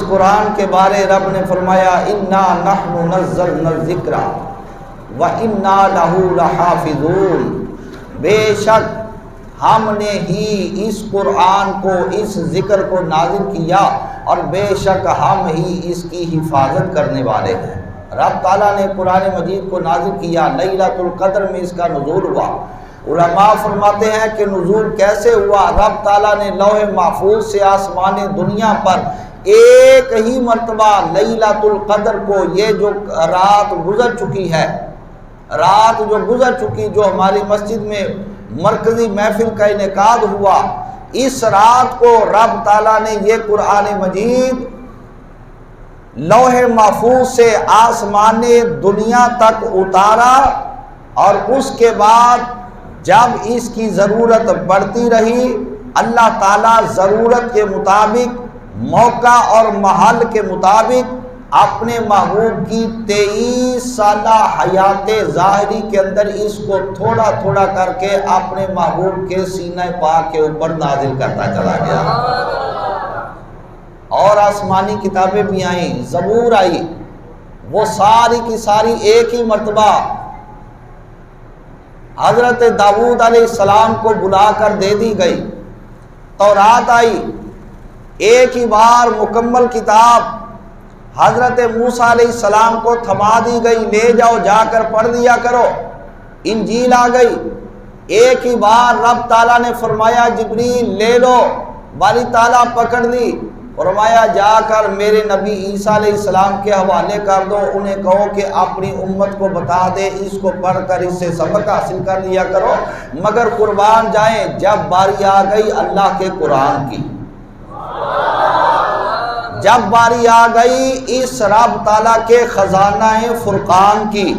قرآن کے بارے رب نے فرمایا انا نحن نزلنا الذکر وانا لہ لحافظون، بے شک ہم نے ہی اس قرآن کو، اس ذکر کو نازل کیا اور بے شک ہم ہی اس کی حفاظت کرنے والے ہیں۔ رب تعالیٰ نے قرآن مجید کو نازل کیا، لیلۃ القدر میں اس کا نزول ہوا۔ علماء فرماتے ہیں کہ نزول کیسے ہوا؟ رب تعالیٰ نے لوح محفوظ سے آسمان دنیا پر ایک ہی مرتبہ لیلۃ القدر کو، یہ جو رات گزر چکی ہے، رات جو گزر چکی، جو ہماری مسجد میں مرکزی محفل کا انعقاد ہوا، اس رات کو رب تعالیٰ نے یہ قرآن مجید لوح محفوظ سے آسمان دنیا تک اتارا، اور اس کے بعد جب اس کی ضرورت بڑھتی رہی، اللہ تعالیٰ ضرورت کے مطابق، موقع اور محل کے مطابق اپنے محبوب کی 23 سالہ حیات ظاہری کے اندر اس کو تھوڑا تھوڑا کر کے اپنے محبوب کے سینہ پاک کے اوپر نازل کرتا چلا گیا۔ اور آسمانی کتابیں بھی آئیں، زبور آئی، وہ ساری کی ساری ایک ہی مرتبہ حضرت داؤد علیہ السلام کو بلا کر دے دی گئی۔ تورات آئی، ایک ہی بار مکمل کتاب حضرت موسیٰ علیہ السلام کو تھما دی گئی، لے جاؤ جا کر پڑھ دیا کرو۔ انجیل آ گئی، ایک ہی بار رب تعالیٰ نے فرمایا جبریل لے لو، باری تعالیٰ پکڑ لی، فرمایا جا کر میرے نبی عیسیٰ علیہ السلام کے حوالے کر دو، انہیں کہو کہ اپنی امت کو بتا دے، اس کو پڑھ کر اس سے سبق حاصل کر لیا کرو۔ مگر قربان جائیں، جب باری آ گئی اللہ کے قرآن کی، جب باری آ گئی اس رب تعالیٰ کے خزانہ فرقان کی،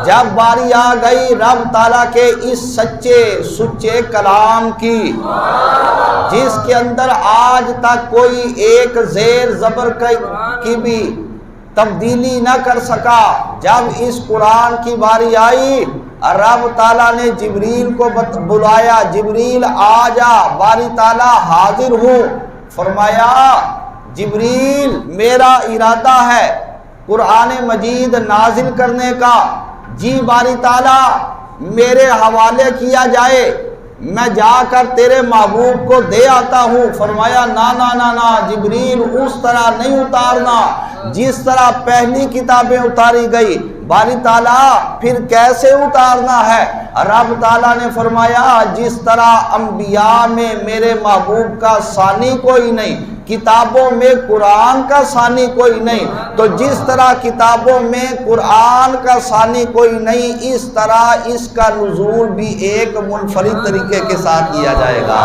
جب باری آ گئی رب تعالیٰ کے اس سچے سچے کلام کی، جس کے اندر آج تک کوئی ایک زیر زبر کی بھی تبدیلی نہ کر سکا، جب اس قرآن کی باری آئی رب تعالیٰ نے جبریل کو بلایا، جبریل آ جا، باری تعالیٰ حاضر ہوں۔ فرمایا جبریل میرا ارادہ ہے قرآن مجید نازل کرنے کا، جی باری تعالیٰ میرے حوالے کیا جائے، میں جا کر تیرے محبوب کو دے آتا ہوں۔ فرمایا نا نا نا نا جبریل، اس طرح نہیں اتارنا جس طرح پہلی کتابیں اتاری گئی، باری تعالیٰ پھر کیسے اتارنا ہے؟ رب تعالیٰ نے فرمایا جس طرح انبیاء میں میرے محبوب کا ثانی کوئی نہیں، کتابوں میں قرآن کا ثانی کوئی نہیں، تو جس طرح کتابوں میں قرآن کا ثانی کوئی نہیں، اس طرح اس کا نزول بھی ایک منفرد طریقے کے ساتھ کیا جائے گا۔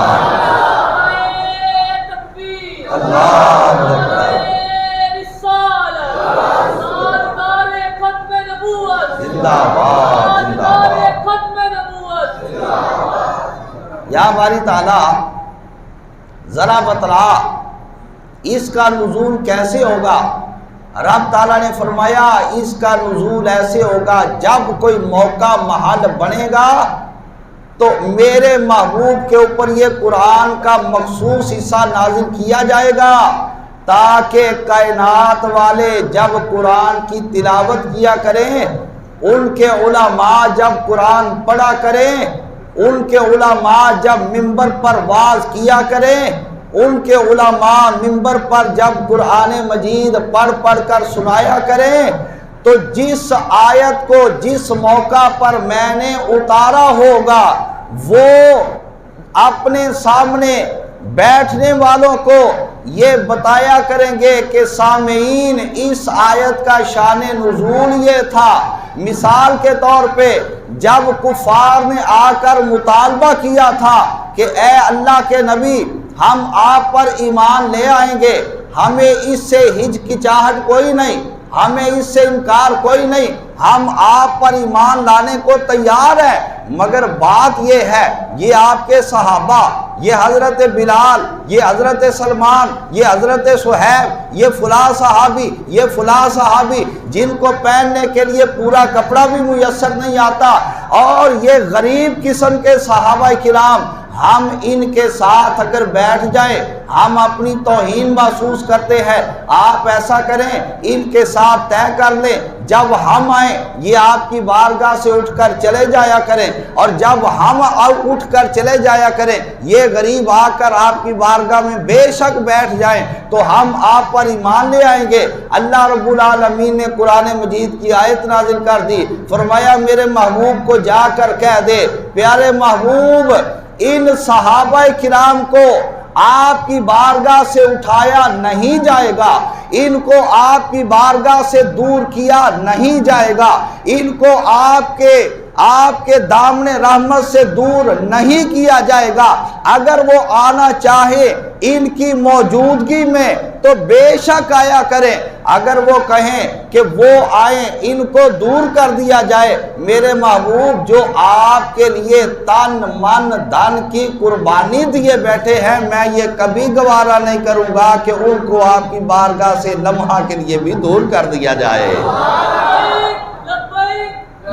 اللہ اکبر، زندہ باد زندہ باد۔ یا باری تعالیٰ ذرا بتلا اس کا نزول کیسے ہوگا؟ رب تعالیٰ نے فرمایا اس کا نزول ایسے ہوگا جب کوئی موقع محل بنے گا تو میرے محبوب کے اوپر یہ قرآن کا مخصوص حصہ نازل کیا جائے گا، تاکہ کائنات والے جب قرآن کی تلاوت کیا کریں، ان کے علماء جب قرآن پڑھا کریں، ان کے علماء جب منبر پر واعظ کیا کریں، ان کے علماء منبر پر جب قرآن مجید پڑھ پڑھ کر سنایا کریں، تو جس آیت کو جس موقع پر میں نے اتارا ہوگا وہ اپنے سامنے بیٹھنے والوں کو یہ بتایا کریں گے کہ سامعین اس آیت کا شان نزول یہ تھا۔ مثال کے طور پہ جب کفار نے آ کر مطالبہ کیا تھا کہ اے اللہ کے نبی ہم آپ پر ایمان لے آئیں گے، ہمیں اس سے ہچکچاہٹ کوئی نہیں، ہمیں اس سے انکار کوئی نہیں، ہم آپ پر ایمان لانے کو تیار ہیں، مگر بات یہ ہے یہ آپ کے صحابہ، یہ حضرت بلال، یہ حضرت سلمان، یہ حضرت صہیب، یہ فلاں صحابی، یہ فلاں صحابی، جن کو پہننے کے لیے پورا کپڑا بھی میسر نہیں آتا، اور یہ غریب قسم کے صحابہ کرام ہم ان کے ساتھ اگر بیٹھ جائیں ہم اپنی توہین محسوس کرتے ہیں، آپ ایسا کریں ان کے ساتھ طے کر لیں جب ہم آئیں یہ آپ کی بارگاہ سے اٹھ کر چلے جایا کریں، اور جب ہم اٹھ کر چلے جایا کریں یہ غریب آ کر آپ کی بارگاہ میں بے شک بیٹھ جائیں تو ہم آپ پر ایمان لے آئیں گے۔ اللہ رب العالمین نے قرآن مجید کی آیت نازل کر دی، فرمایا میرے محبوب کو جا کر کہہ دے پیارے محبوب ان صحابہ کرام کو آپ کی بارگاہ سے اٹھایا نہیں جائے گا، ان کو آپ کی بارگاہ سے دور کیا نہیں جائے گا، ان کو آپ کے دامن رحمت سے دور نہیں کیا جائے گا۔ اگر وہ آنا چاہے ان کی موجودگی میں تو بے شک آیا کریں، اگر وہ کہیں کہ وہ آئیں ان کو دور کر دیا جائے، میرے محبوب جو آپ کے لیے تن من دھن کی قربانی دیے بیٹھے ہیں میں یہ کبھی گوارا نہیں کروں گا کہ ان کو آپ کی بارگاہ سے لمحہ کے لیے بھی دور کر دیا جائے۔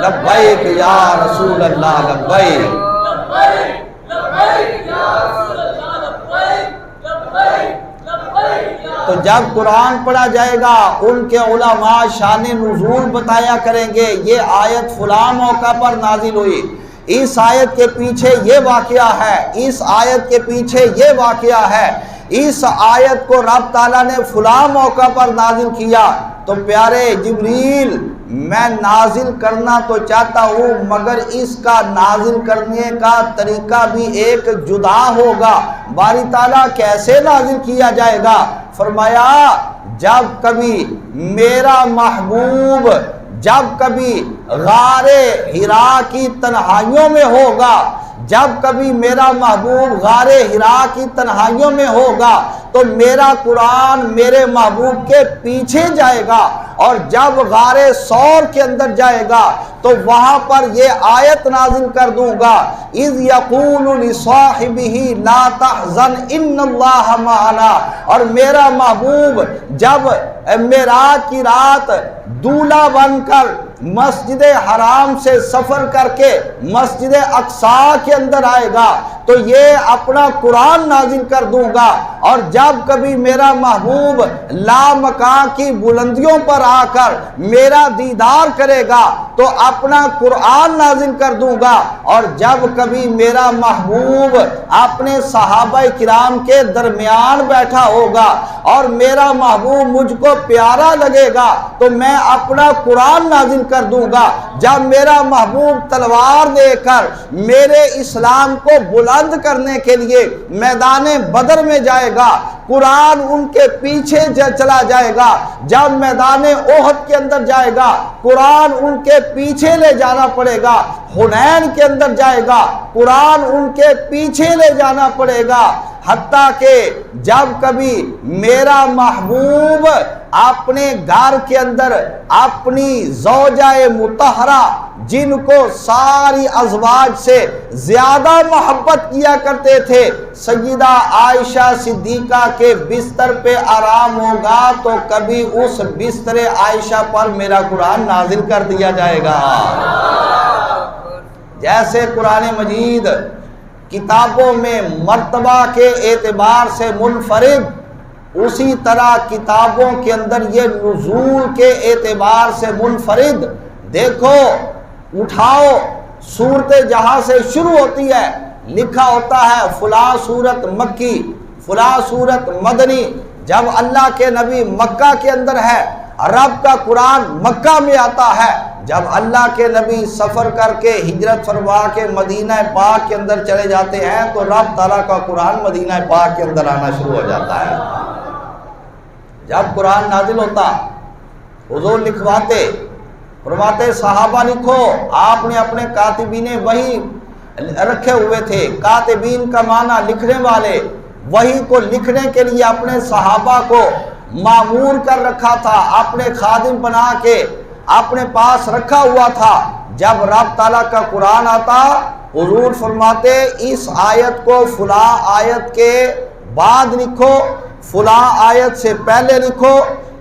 لبیک یا رسول اللہ لبیک، تو جب قرآن پڑھا جائے گا ان کے علماء شان نزول بتایا کریں گے یہ آیت فلاں موقع پر نازل ہوئی، اس آیت کے پیچھے یہ واقعہ ہے، اس آیت کے پیچھے یہ واقعہ ہے، اس آیت کو رب تعالیٰ نے فلاں موقع پر نازل کیا۔ تو پیارے جبریل میں نازل کرنا تو چاہتا ہوں مگر اس کا نازل کرنے کا طریقہ بھی ایک جدا ہوگا، باری تعالیٰ کیسے نازل کیا جائے گا؟ فرمایا جب کبھی میرا محبوب جب کبھی غار حرا کی تنہائیوں میں ہوگا، جب کبھی میرا محبوب غار حرا کی تنہائیوں میں ہوگا تو میرا قرآن میرے محبوب کے پیچھے جائے گا، اور جب غار ثور کے اندر جائے گا تو وہاں پر یہ آیت نازل کر دوں گا اذ یقول لصاحبہ لا تحزن ان اللہ معنا، اور میرا محبوب جب معراج کی رات دولہا بن کر مسجد حرام سے سفر کر کے مسجد اقصی کے اندر آئے گا تو یہ اپنا قرآن نازل کر دوں گا، اور جب کبھی میرا محبوب لامکان کی بلندیوں پر آ کر میرا دیدار کرے گا تو اپنا قرآن نازل کر دوں گا، اور جب کبھی میرا محبوب اپنے صحابہ کرام کے درمیان بیٹھا ہوگا اور میرا محبوب مجھ کو پیارا لگے گا تو میں اپنا قرآن نازل کر دوں گا۔ جب میرا محبوب تلوار دے کر میرے اسلام کو بلند کرنے کے لیے میدان بدر میں جائے گا قرآن ان کے پیچھے چلا جائے گا، جب میدان احد کے اندر جائے گا قرآن ان کے پیچھے لے جانا پڑے گا، حنین کے اندر جائے گا قرآن ان کے پیچھے لے جانا پڑے گا، حتیٰ کہ جب کبھی میرا محبوب اپنے گھر کے اندر اپنی زوجہ مطہرہ جن کو ساری ازواج سے زیادہ محبت کیا کرتے تھے سیدہ عائشہ صدیقہ کے بستر پہ آرام ہوگا تو کبھی اس بستر عائشہ پر میرا قرآن نازل کر دیا جائے گا۔ جیسے قرآن مجید کتابوں میں مرتبہ کے اعتبار سے منفرد، اسی طرح کتابوں کے اندر یہ نزول کے اعتبار سے منفرد۔ دیکھو اٹھاؤ سورت جہاں سے شروع ہوتی ہے لکھا ہوتا ہے فلاں سورت مکی فلاں سورت مدنی، جب اللہ کے نبی مکہ کے اندر ہے رب کا قرآن مکہ میں آتا ہے، جب اللہ کے نبی سفر کر کے ہجرت فرما کے مدینہ پاک کے اندر چلے جاتے ہیں تو رب تعالیٰ کا قرآن مدینہ پاک کے اندر آنا شروع ہو جاتا ہے۔ جب قرآن نازل ہوتا حضور لکھواتے فرماتے صحابہ لکھو، آپ نے اپنے کاتبین وحی رکھے ہوئے تھے، کاتبین کا معنی لکھنے والے، وحی کو لکھنے کے لیے اپنے صحابہ کو معمور کر رکھا تھا، اپنے خادم بنا کے اپنے پاس رکھا ہوا تھا۔ جب رب تعالیٰ کا قرآن آتا حضور فرماتے اس آیت کو فلاں آیت کے بعد لکھو، فلاں آیت سے پہلے لکھو،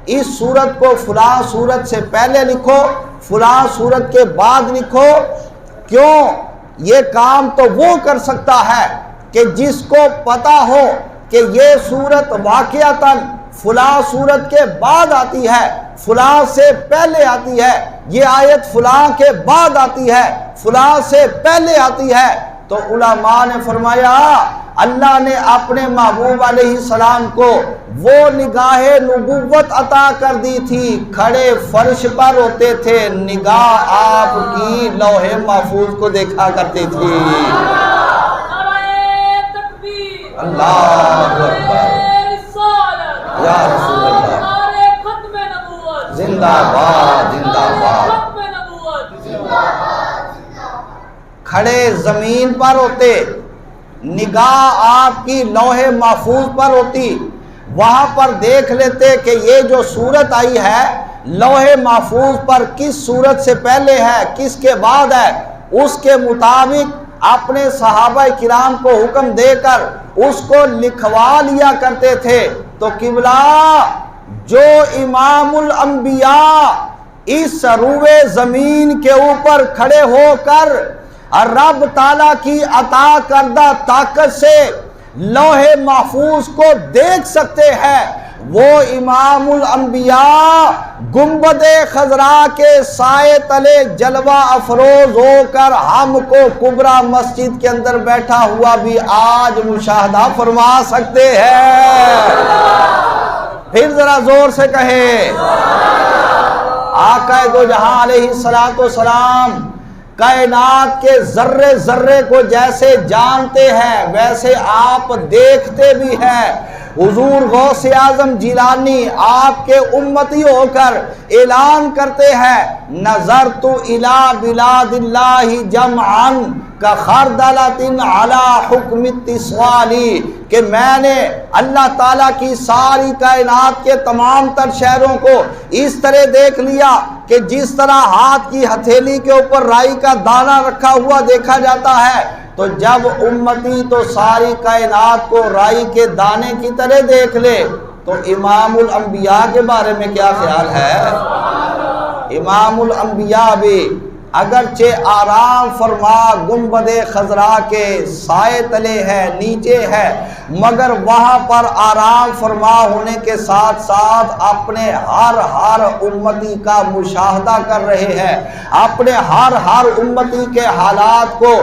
اس سورت کو فلاں سورت سے پہلے لکھو، فلاں سورت کے بعد لکھو۔ کیوں؟ یہ کام تو وہ کر سکتا ہے کہ جس کو پتا ہو کہ یہ صورت واقعتاً فلاں صورت کے بعد آتی ہے، فلاں سے پہلے آتی ہے، یہ آیت فلاں کے بعد آتی ہے، فلاں سے پہلے آتی ہے، تو علماء نے فرمایا اللہ نے اپنے محبوب علیہ السلام کو وہ نگاہ نبوت عطا کر دی تھی، کھڑے فرش پر ہوتے تھے، نگاہ آپ کی لوح محفوظ کو دیکھا کرتی تھی۔ اللہ اکبر، یا رسول اللہ، زندہ باد زندہ باد۔ کھڑے زمین پر ہوتے، نگاہ آپ کی لوح محفوظ پر ہوتی، وہاں پر دیکھ لیتے کہ یہ جو صورت آئی ہے لوح محفوظ پر کس صورت سے پہلے ہے، کس کے بعد ہے، اس کے مطابق اپنے صحابہ کرام کو حکم دے کر اس کو لکھوا لیا کرتے تھے۔ تو قبلہ جو امام الانبیاء اس روئے زمین کے اوپر کھڑے ہو کر رب تعالیٰ کی عطا کردہ طاقت سے لوح محفوظ کو دیکھ سکتے ہیں، وہ امام الانبیاء گنبد خضراء کے سائے تلے جلوہ افروز ہو کر ہم کو کبریٰ مسجد کے اندر بیٹھا ہوا بھی آج مشاہدہ فرما سکتے ہیں۔ پھر ذرا زور سے کہیں آقا دو جہاں علیہ السلام کائنات کے ذرے ذرے کو جیسے جانتے ہیں ویسے آپ دیکھتے بھی ہیں۔ حضور غوث اعظم جیلانی آپ کے امتی ہو کر اعلان کرتے ہیں نظرت الی بلاد اللہ جمعا کخردلۃ علی حکم التسوالی، کہ میں نے اللہ تعالیٰ کی ساری کائنات کے تمام تر شہروں کو اس طرح دیکھ لیا کہ جس طرح ہاتھ کی ہتھیلی کے اوپر رائی کا دانہ رکھا ہوا دیکھا جاتا ہے، تو جب امتی تو ساری کائنات کو رائی کے دانے کی طرح دیکھ لے تو امام الانبیاء کے بارے میں کیا خیال ہے؟ امام الانبیاء بھی اگرچہ آرام فرما گنبد خضراء کے سائے تلے ہے، نیچے ہے، مگر وہاں پر آرام فرما ہونے کے ساتھ ساتھ اپنے ہر امتی کا مشاہدہ کر رہے ہیں، اپنے ہر امتی کے حالات کو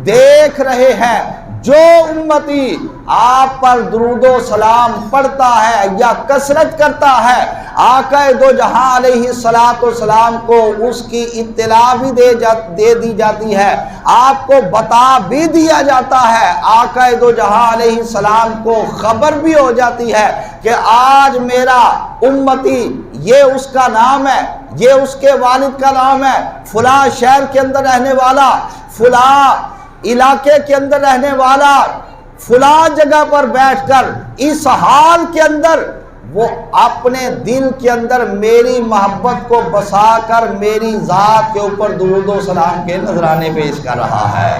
دیکھ رہے ہیں۔ جو امتی آپ پر درود و سلام پڑھتا ہے یا کثرت کرتا ہے، آقا دو جہاں علیہ السلام کو اس کی اطلاع بھی دے دی جاتی ہے، آپ کو بتا بھی دیا جاتا ہے، آقا دو جہاں علیہ السلام کو خبر بھی ہو جاتی ہے کہ آج میرا امتی یہ اس کا نام ہے، یہ اس کے والد کا نام ہے، فلاں شہر کے اندر رہنے والا، فلاں علاقے کے اندر رہنے والا، فلاں جگہ پر بیٹھ کر اس حال کے اندر وہ اپنے دل کے اندر میری محبت کو بسا کر میری ذات کے اوپر درود و سلام کے نذرانے پیش کر رہا ہے۔